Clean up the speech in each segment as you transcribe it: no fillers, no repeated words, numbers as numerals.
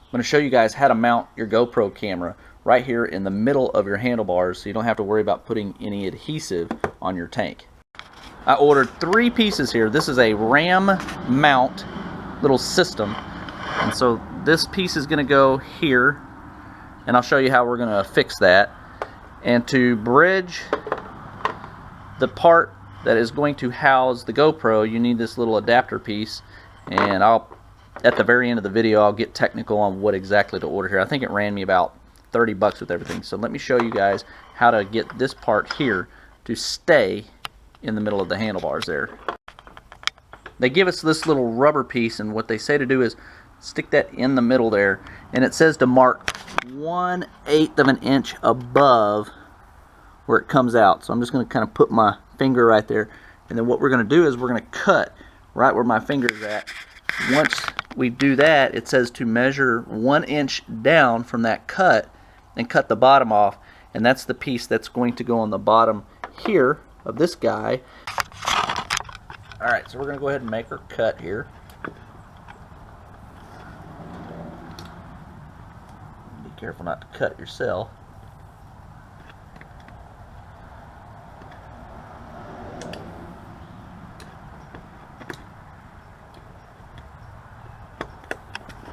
I'm going to show you guys how to mount your GoPro camera right here in the middle of your handlebars so you don't have to worry about putting any adhesive on your tank. I ordered 3 pieces here. This is a ram mount little system, and so this piece is going to go here, and I'll show you how we're going to fix that. And to bridge the part that is going to house the GoPro, you need this little adapter piece, and at the very end of the video I'll get technical on what exactly to order here. I think it ran me about 30 bucks with everything. So let me show you guys how to get this part here to stay in the middle of the handlebars there. They give us this little rubber piece, and what they say to do is stick that in the middle there, and it says to mark 1/8 of an inch above where it comes out. So I'm just going to kind of put my finger right there, and then what we're going to do is we're going to cut right where my finger is at. Once we do that, it says to measure 1 inch down from that cut and cut the bottom off, and that's the piece that's going to go on the bottom here of this guy. Alright, so we're going to go ahead and make our cut here. Be careful not to cut yourself.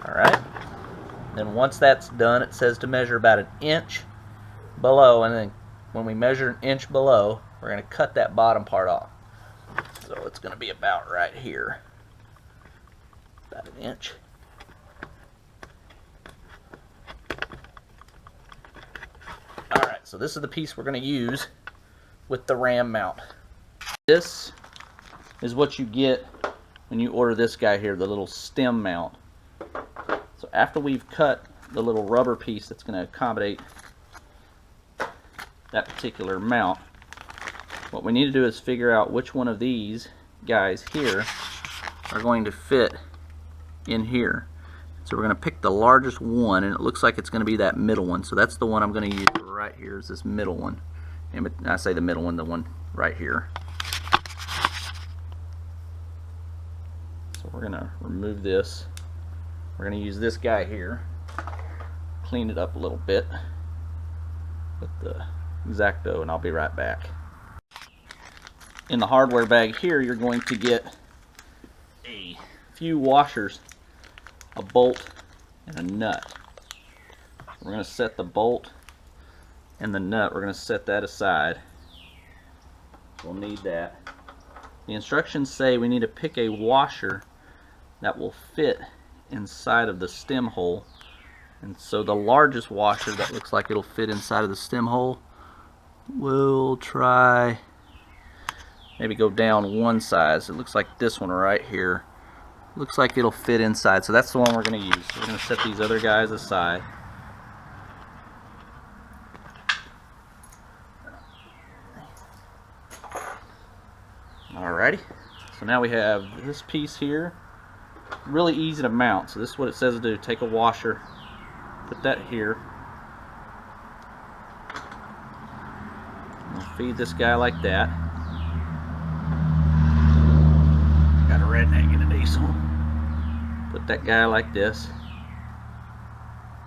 Alright, then once that's done, it says to measure about 1 inch below, and then when we measure 1 inch below, we're going to cut that bottom part off. So it's going to be about right here, about 1 inch. Alright, so this is the piece we're going to use with the ram mount. This is what you get when you order this guy here, the little stem mount. So after we've cut the little rubber piece that's going to accommodate that particular mount, what we need to do is figure out which one of these guys here are going to fit in here. So we're going to pick the largest one, and it looks like it's going to be that middle one. So that's the one I'm going to use right here, is this middle one. And I say the middle one, the one right here. So we're going to remove this. We're going to use this guy here, clean it up a little bit with the X-Acto, and I'll be right back. In the hardware bag here, you're going to get a few washers, a bolt, and a nut. We're going to set the bolt and the nut, we're going to set that aside. We'll need that. The instructions say we need to pick a washer that will fit inside of the stem hole, and so the largest washer that looks like it'll fit inside of the stem hole, we'll try maybe go down one size. It looks like this one right here looks like it'll fit inside, so that's the one we're going to use. So we're going to set these other guys aside. Alrighty, so now we have this piece here. Really easy to mount. So this is what it says to do. Take a washer, put that here, we'll feed this guy like that. Got a redneck in a diesel. Put that guy like this.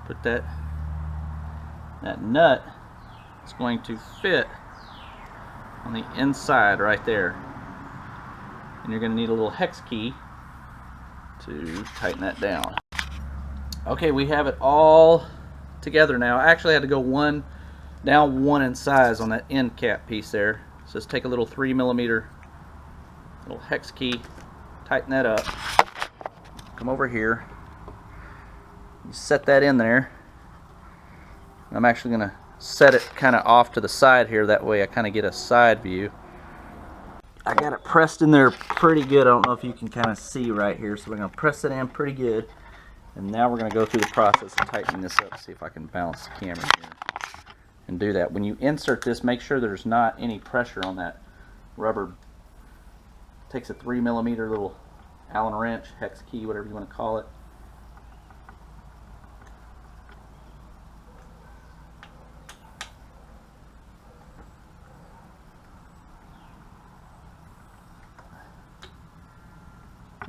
Put that nut is going to fit on the inside right there, and you're going to need a little hex key to tighten that down. Okay, we have it all together now. I actually had to go down one in size on that end cap piece there. So let's take a little 3mm little hex key, tighten that up, come over here, you set that in there. I'm actually going to set it kind of off to the side here, that way I kind of get a side view. I got it pressed in there pretty good. I don't know if you can kind of see right here, so we're going to press it in pretty good, and now we're going to go through the process of tightening this up. See if I can balance the camera here and do that. When you insert this, make sure there's not any pressure on that rubber. It takes a 3mm little Allen wrench, hex key, whatever you want to call it.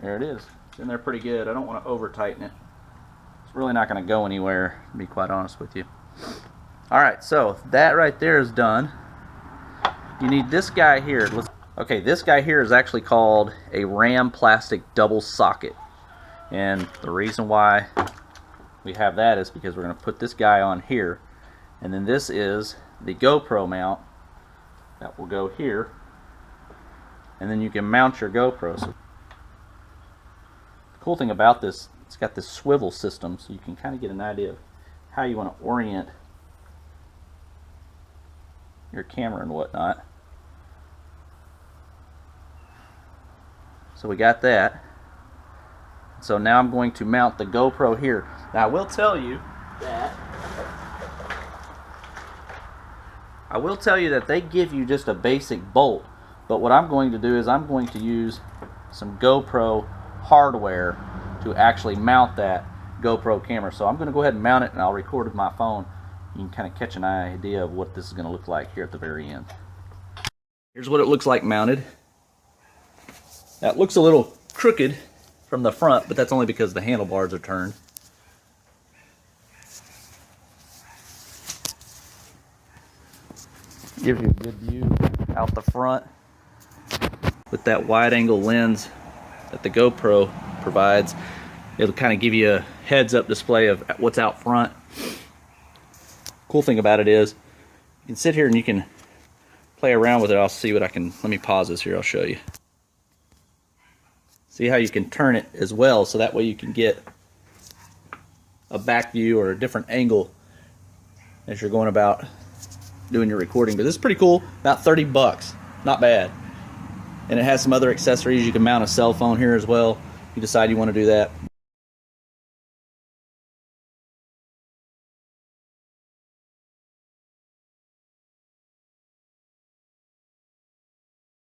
There it is. It's in there pretty good. I don't want to over tighten it. It's really not going to go anywhere, to be quite honest with you. Alright, so that right there is done. You need this guy here. Okay, this guy here is actually called a Ram plastic double socket. And the reason why we have that is because we're going to put this guy on here. And then this is the GoPro mount that will go here. And then you can mount your GoPro. So the cool thing about this, it's got this swivel system, so you can kind of get an idea of how you want to orient your camera and whatnot. So we got that. So now I'm going to mount the GoPro here. Now I will tell you that they give you just a basic bolt, but what I'm going to do is I'm going to use some GoPro hardware to actually mount that GoPro camera. So I'm going to go ahead and mount it, and I'll record with my phone. You can kind of catch an idea of what this is going to look like here at the very end. Here's what it looks like mounted. Now it looks a little crooked from the front, but that's only because the handlebars are turned. Gives you a good view out the front with that wide angle lens that the GoPro provides. It'll kind of give you a heads up display of what's out front. Cool thing about it is you can sit here and you can play around with it. I'll see what I can, let me pause this here, I'll show you. See how you can turn it as well, so that way you can get a back view or a different angle as you're going about doing your recording. But this is pretty cool, about 30 bucks, not bad. And it has some other accessories. You can mount a cell phone here as well if you decide you want to do that.